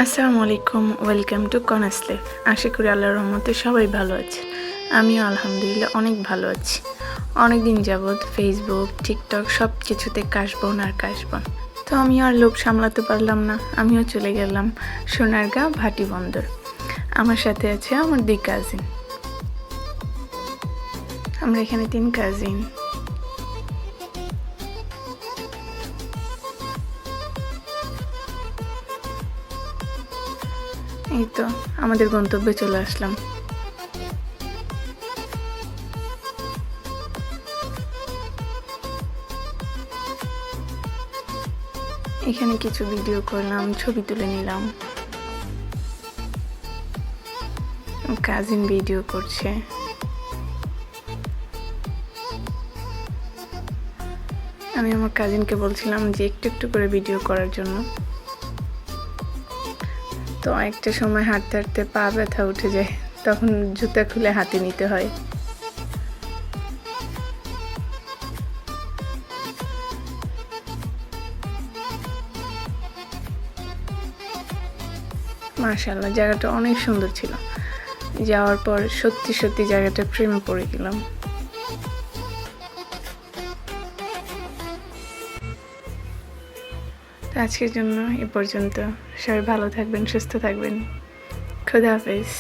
আসসালামু আলাইকুম, welcome to কনাস life. আশা করি আল্লাহর রহমতে সবাই ভালো আছেন। আমিও আলহামদুলিল্লাহ অনেক ভালো আছি। অনেক দিন যাবৎ ফেসবুক, টিকটক সব কিছুতে কাশবন আর কাশবন। তো আমি আর লোভ সামলাতে পারলাম না, আমিও চলে গেলাম সোনারগাঁ ভাটি বন্দর। আমার সাথে আছে আমার 2 কাজিন। আমরা এখানে 3 কাজিন। এই তো আমাদের গন্তব্যে চলে আসলাম। এখানে কিছু ভিডিও করলাম, ছবি তুলে নিলাম। কাজিন ভিডিও করছে। আমি আমার কাজিনকে বলছিলাম যে একটু একটু করে ভিডিও করার জন্য। তো একটা সময় হাঁটতে হাঁটতে পা ব্যথা উঠে যায়, তখন জুতা খুলে হাতে নিতে হয়। মাশাআল্লাহ, জায়গাটা অনেক সুন্দর ছিল। যাওয়ার পর সত্যি সত্যি জায়গাটা প্রেমে পড়ে গেলাম। তো আজকের জন্য এ পর্যন্ত। সবাই ভালো থাকবেন, সুস্থ থাকবেন। খোদা হাফেজ।